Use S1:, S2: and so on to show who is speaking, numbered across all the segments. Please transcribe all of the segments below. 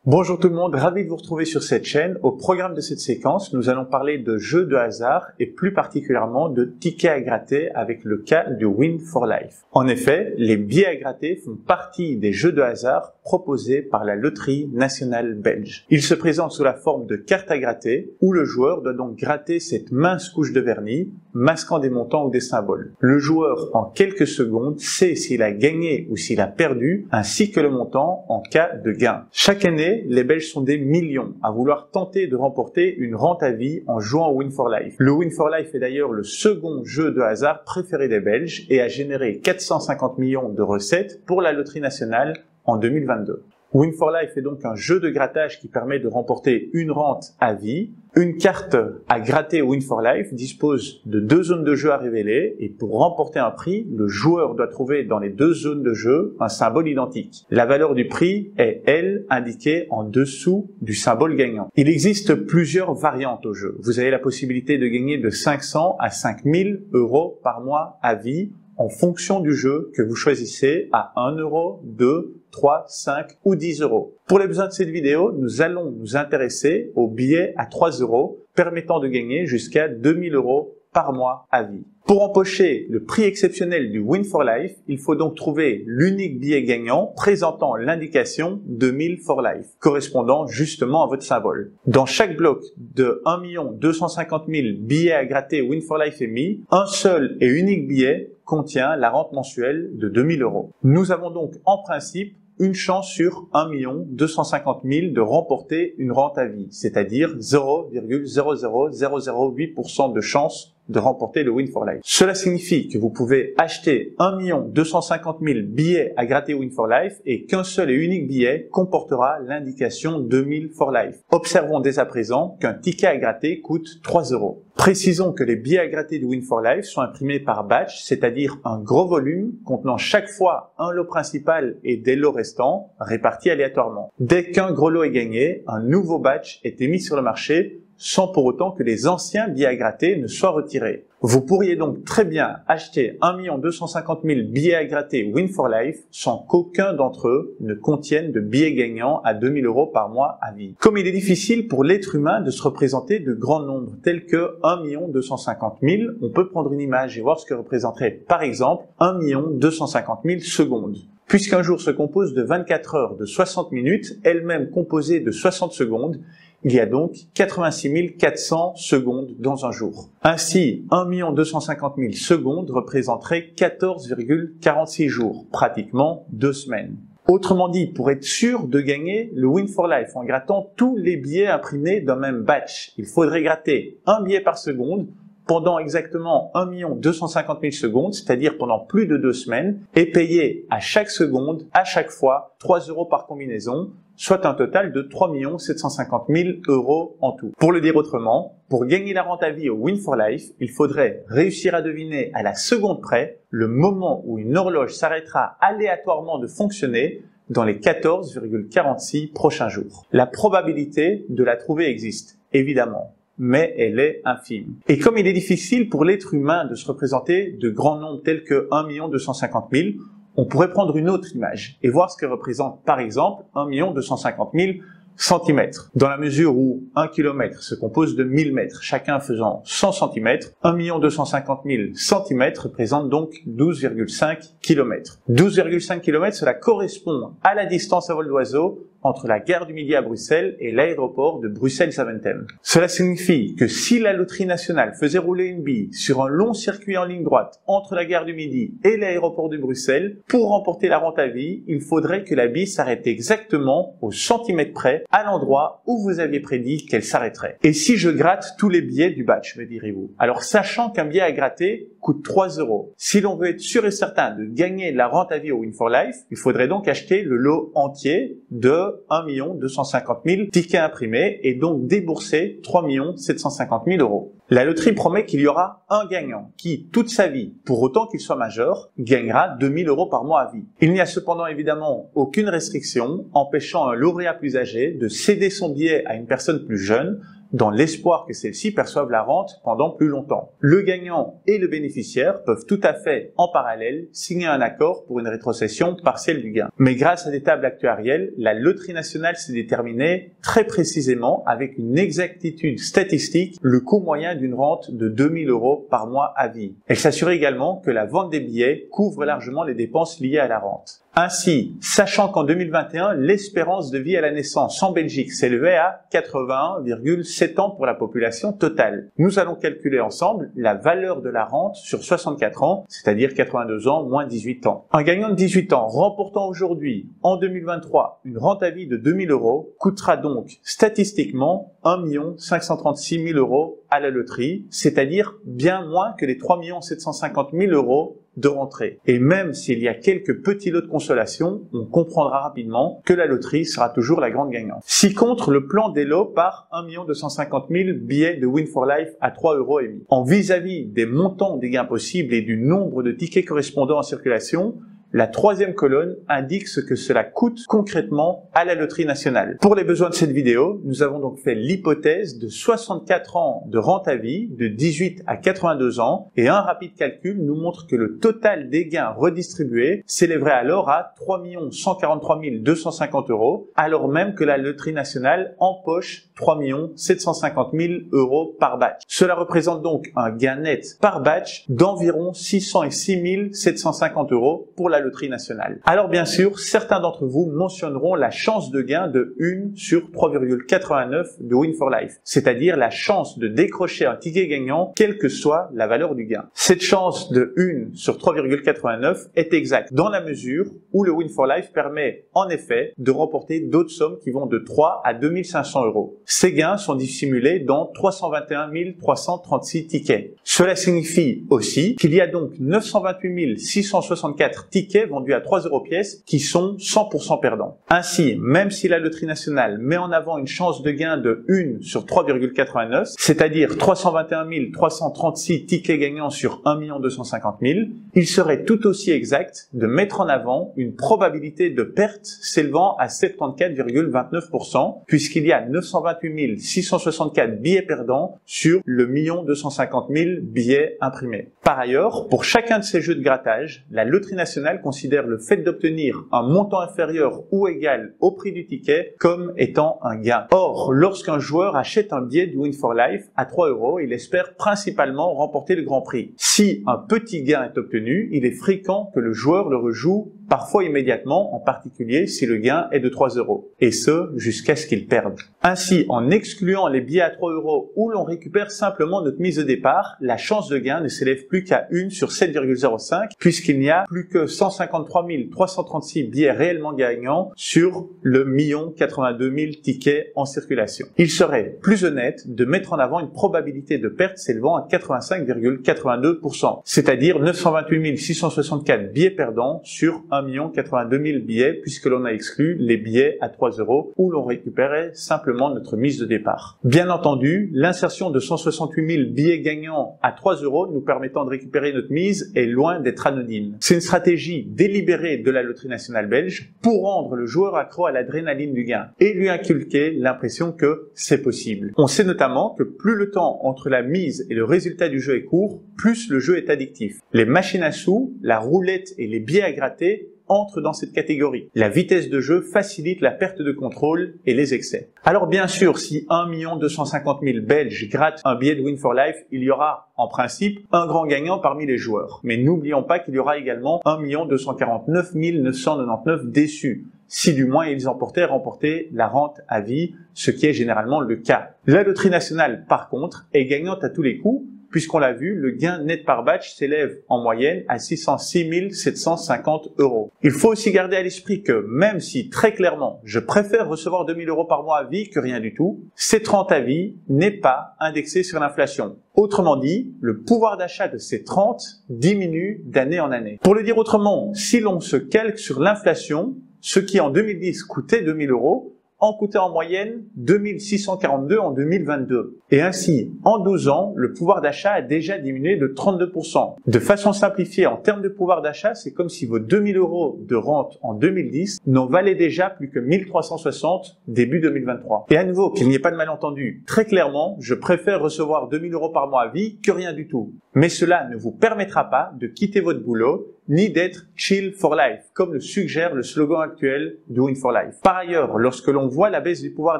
S1: Bonjour tout le monde, ravi de vous retrouver sur cette chaîne. Au programme de cette séquence, nous allons parler de jeux de hasard et plus particulièrement de tickets à gratter avec le cas du Win for Life. En effet, les billets à gratter font partie des jeux de hasard proposés par la Loterie nationale belge. Ils se présentent sous la forme de cartes à gratter où le joueur doit donc gratter cette mince couche de vernis masquant des montants ou des symboles. Le joueur, en quelques secondes, sait s'il a gagné ou s'il a perdu ainsi que le montant en cas de gain. Chaque année, les Belges sont des millions à vouloir tenter de remporter une rente à vie en jouant au Win for Life. Le Win for Life est d'ailleurs le second jeu de hasard préféré des Belges et a généré 450 millions de recettes pour la Loterie nationale en 2022. Win for Life est donc un jeu de grattage qui permet de remporter une rente à vie. Une carte à gratter Win for Life dispose de 2 zones de jeu à révéler et pour remporter un prix, le joueur doit trouver dans les 2 zones de jeu un symbole identique. La valeur du prix est, elle, indiquée en dessous du symbole gagnant. Il existe plusieurs variantes au jeu. Vous avez la possibilité de gagner de 500 à 5000 euros par mois à vie en fonction du jeu que vous choisissez à 1 euro, 2, 3, 5 ou 10 euros. Pour les besoins de cette vidéo, nous allons nous intéresser aux billets à 3 euros permettant de gagner jusqu'à 2000 euros par mois à vie. Pour empocher le prix exceptionnel du Win for Life, il faut donc trouver l'unique billet gagnant présentant l'indication 2000 for Life, correspondant justement à votre symbole. Dans chaque bloc de 1 250 000 billets à gratter Win for Life émis, un seul et unique billet contient la rente mensuelle de 2000 euros. Nous avons donc en principe une chance sur 1 250 000 de remporter une rente à vie, c'est-à-dire 0,00008% de chance de remporter le Win for Life. Cela signifie que vous pouvez acheter 1 250 000 billets à gratter Win for Life et qu'un seul et unique billet comportera l'indication 2000 for Life. Observons dès à présent qu'un ticket à gratter coûte 3 euros. Précisons que les billets à gratter du Win for Life sont imprimés par batch, c'est-à-dire un gros volume contenant chaque fois un lot principal et des lots restants répartis aléatoirement. Dès qu'un gros lot est gagné, un nouveau batch est émis sur le marché sans pour autant que les anciens billets à gratter ne soient retirés. Vous pourriez donc très bien acheter 1 250 000 billets à gratter Win for Life sans qu'aucun d'entre eux ne contienne de billets gagnants à 2000 euros par mois à vie. Comme il est difficile pour l'être humain de se représenter de grands nombres tels que 1 250 000, on peut prendre une image et voir ce que représenterait par exemple 1 250 000 secondes. Puisqu'un jour se compose de 24 heures de 60 minutes, elle-même composée de 60 secondes, il y a donc 86 400 secondes dans un jour. Ainsi, 1 250 000 secondes représenterait 14,46 jours, pratiquement 2 semaines. Autrement dit, pour être sûr de gagner le Win for Life en grattant tous les billets imprimés d'un même batch, il faudrait gratter un billet par seconde pendant exactement 1 250 000 secondes, c'est-à-dire pendant plus de 2 semaines, et payer à chaque seconde, à chaque fois, 3 euros par combinaison, soit un total de 3 750 000 euros en tout. Pour le dire autrement, pour gagner la rente à vie au Win for Life, il faudrait réussir à deviner à la seconde près le moment où une horloge s'arrêtera aléatoirement de fonctionner dans les 14,46 prochains jours. La probabilité de la trouver existe, évidemment, mais elle est infime. Et comme il est difficile pour l'être humain de se représenter de grands nombres tels que 1 250 000, on pourrait prendre une autre image et voir ce que représente par exemple 1 250 000 centimètres. Dans la mesure où 1 kilomètre se compose de 1000 mètres, chacun faisant 100 centimètres, 1 250 000 centimètres représente donc 12,5 kilomètres. 12,5 kilomètres, cela correspond à la distance à vol d'oiseau entre la gare du Midi à Bruxelles et l'aéroport de Bruxelles-Zaventem. Cela signifie que si la Loterie nationale faisait rouler une bille sur un long circuit en ligne droite entre la gare du Midi et l'aéroport de Bruxelles, pour remporter la rente à vie, il faudrait que la bille s'arrête exactement au centimètre près à l'endroit où vous aviez prédit qu'elle s'arrêterait. Et si je gratte tous les billets du batch, me direz-vous? Alors sachant qu'un billet à gratter coûte 3 euros, si l'on veut être sûr et certain de gagner la rente à vie au Win for Life, il faudrait donc acheter le lot entier de 1 250 000 tickets imprimés et donc débourser 3 750 000 euros. La loterie promet qu'il y aura un gagnant qui, toute sa vie, pour autant qu'il soit majeur, gagnera 2000 euros par mois à vie. Il n'y a cependant évidemment aucune restriction empêchant un lauréat plus âgé de céder son billet à une personne plus jeune dans l'espoir que celles-ci perçoivent la rente pendant plus longtemps. Le gagnant et le bénéficiaire peuvent tout à fait, en parallèle, signer un accord pour une rétrocession partielle du gain. Mais grâce à des tables actuarielles, la Loterie nationale s'est déterminée très précisément, avec une exactitude statistique, le coût moyen d'une rente de 2 000 € par mois à vie. Elle s'assure également que la vente des billets couvre largement les dépenses liées à la rente. Ainsi, sachant qu'en 2021, l'espérance de vie à la naissance en Belgique s'élevait à 81,7 ans pour la population totale, nous allons calculer ensemble la valeur de la rente sur 64 ans, c'est-à-dire 82 ans moins 18 ans. Un gagnant de 18 ans remportant aujourd'hui, en 2023, une rente à vie de 2 000 € coûtera donc statistiquement 1 536 000 € à la loterie, c'est-à-dire bien moins que les 3 750 000 € de rentrée. Et même s'il y a quelques petits lots de consolation, on comprendra rapidement que la loterie sera toujours la grande gagnante. Si contre, le plan des lots par 1 250 000 billets de Win for Life à 3 € émis. En vis-à-vis des montants des gains possibles et du nombre de tickets correspondants en circulation, la troisième colonne indique ce que cela coûte concrètement à la Loterie nationale. Pour les besoins de cette vidéo, nous avons donc fait l'hypothèse de 64 ans de rente à vie, de 18 à 82 ans, et un rapide calcul nous montre que le total des gains redistribués s'élèverait alors à 3 143 250 €, alors même que la Loterie nationale empoche 3 750 000 € par batch. Cela représente donc un gain net par batch d'environ 606 750 € pour la Loterie nationale. Alors bien sûr, certains d'entre vous mentionneront la chance de gain de 1 sur 3,89 de Win for Life, c'est-à-dire la chance de décrocher un ticket gagnant quelle que soit la valeur du gain. Cette chance de 1 sur 3,89 est exacte dans la mesure où le Win for Life permet en effet de remporter d'autres sommes qui vont de 3 à 2 500 €. Ces gains sont dissimulés dans 321 336 tickets. Cela signifie aussi qu'il y a donc 928 664 tickets vendus à 3 € pièce qui sont 100% perdants. Ainsi, même si la Loterie nationale met en avant une chance de gain de 1 sur 3,89, c'est-à-dire 321 336 tickets gagnants sur 1 250 000, il serait tout aussi exact de mettre en avant une probabilité de perte s'élevant à 74,29%, puisqu'il y a 928 664 billets perdants sur le 1 250 000 billets imprimés. Par ailleurs, pour chacun de ces jeux de grattage, la Loterie nationale considère le fait d'obtenir un montant inférieur ou égal au prix du ticket comme étant un gain. Or, lorsqu'un joueur achète un billet de Win for Life à 3 €, il espère principalement remporter le grand prix. Si un petit gain est obtenu, il est fréquent que le joueur le rejoue parfois immédiatement, en particulier si le gain est de 3 €, et ce, jusqu'à ce qu'il perde. Ainsi, en excluant les billets à 3 € où l'on récupère simplement notre mise de départ, la chance de gain ne s'élève plus qu'à 1 sur 7,05, puisqu'il n'y a plus que 153 336 billets réellement gagnants sur le 1 082 000 tickets en circulation. Il serait plus honnête de mettre en avant une probabilité de perte s'élevant à 85,82%, c'est-à-dire 928 664 billets perdants sur 1 082 000 billets, puisque l'on a exclu les billets à 3 € où l'on récupérait simplement notre mise de départ. Bien entendu, l'insertion de 168 000 billets gagnants à 3 € nous permettant de récupérer notre mise est loin d'être anodine. C'est une stratégie délibérée de la Loterie nationale belge pour rendre le joueur accro à l'adrénaline du gain et lui inculquer l'impression que c'est possible. On sait notamment que plus le temps entre la mise et le résultat du jeu est court, plus le jeu est addictif. Les machines à sous, la roulette et les billets à gratter entrent dans cette catégorie. La vitesse de jeu facilite la perte de contrôle et les excès. Alors bien sûr, si 1 250 000 Belges grattent un billet de Win for Life, il y aura en principe un grand gagnant parmi les joueurs. Mais n'oublions pas qu'il y aura également 1 249 999 déçus, si du moins ils remportaient la rente à vie, ce qui est généralement le cas. La Loterie nationale, par contre, est gagnante à tous les coups, puisqu'on l'a vu, le gain net par batch s'élève en moyenne à 606 750 €. Il faut aussi garder à l'esprit que même si très clairement je préfère recevoir 2 000 € par mois à vie que rien du tout, cette rente à vie n'est pas indexée sur l'inflation. Autrement dit, le pouvoir d'achat de cette rente diminue d'année en année. Pour le dire autrement, si l'on se calque sur l'inflation, ce qui en 2010 coûtait 2 000 €, en coûtait en moyenne 2642 en 2022. Et ainsi, en 12 ans, le pouvoir d'achat a déjà diminué de 32%. De façon simplifiée, en termes de pouvoir d'achat, c'est comme si vos 2000 € de rente en 2010 n'en valaient déjà plus que 1360 début 2023. Et à nouveau, qu'il n'y ait pas de malentendu, très clairement, je préfère recevoir 2000 € par mois à vie que rien du tout. Mais cela ne vous permettra pas de quitter votre boulot, ni d'être chill for life, comme le suggère le slogan actuel de Win for Life. Par ailleurs, lorsque l'on voit la baisse du pouvoir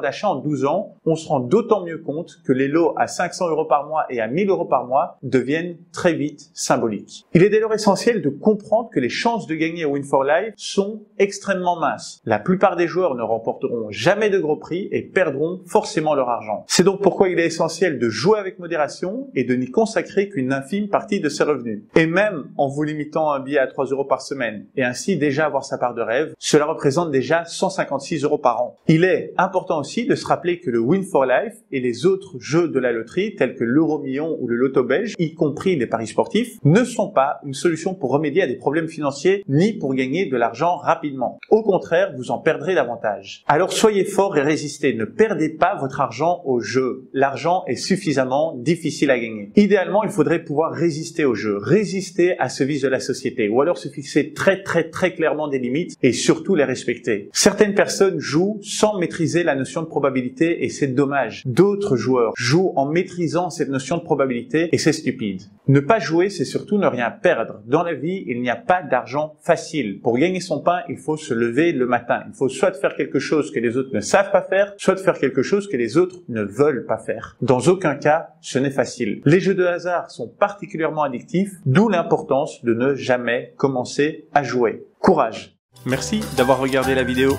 S1: d'achat en 12 ans, on se rend d'autant mieux compte que les lots à 500 € par mois et à 1000 € par mois deviennent très vite symboliques. Il est dès lors essentiel de comprendre que les chances de gagner au Win for Life sont extrêmement minces. La plupart des joueurs ne remporteront jamais de gros prix et perdront forcément leur argent. C'est donc pourquoi il est essentiel de jouer avec modération et de n'y consacrer qu'une infime partie de ses revenus. Et même en vous limitant à un billet à 3 € par semaine et ainsi déjà avoir sa part de rêve, cela représente déjà 156 € par an. Il est important aussi de se rappeler que le Win for Life et les autres jeux de la loterie tels que l'euro-million ou le loto belge, y compris les paris sportifs, ne sont pas une solution pour remédier à des problèmes financiers ni pour gagner de l'argent rapidement. Au contraire, vous en perdrez davantage. Alors soyez fort et résistez, ne perdez pas votre argent au jeu. L'argent est suffisamment difficile à gagner. Idéalement, il faudrait pouvoir résister au jeu, résister à ce vice de la société, ou alors se fixer très clairement des limites et surtout les respecter. Certaines personnes jouent sans maîtriser la notion de probabilité et c'est dommage. D'autres joueurs jouent en maîtrisant cette notion de probabilité et c'est stupide. Ne pas jouer, c'est surtout ne rien perdre. Dans la vie, il n'y a pas d'argent facile. Pour gagner son pain, il faut se lever le matin. Il faut soit faire quelque chose que les autres ne savent pas faire, soit faire quelque chose que les autres ne veulent pas faire. Dans aucun cas, ce n'est facile. Les jeux de hasard sont particulièrement addictifs, d'où l'importance de ne jamais commencer à jouer. Courage! Merci d'avoir regardé la vidéo.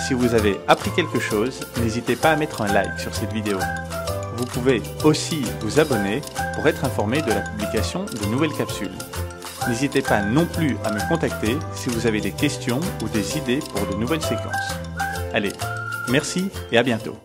S1: Si vous avez appris quelque chose, n'hésitez pas à mettre un like sur cette vidéo. Vous pouvez aussi vous abonner pour être informé de la publication de nouvelles capsules. N'hésitez pas non plus à me contacter si vous avez des questions ou des idées pour de nouvelles séquences. Allez, merci et à bientôt.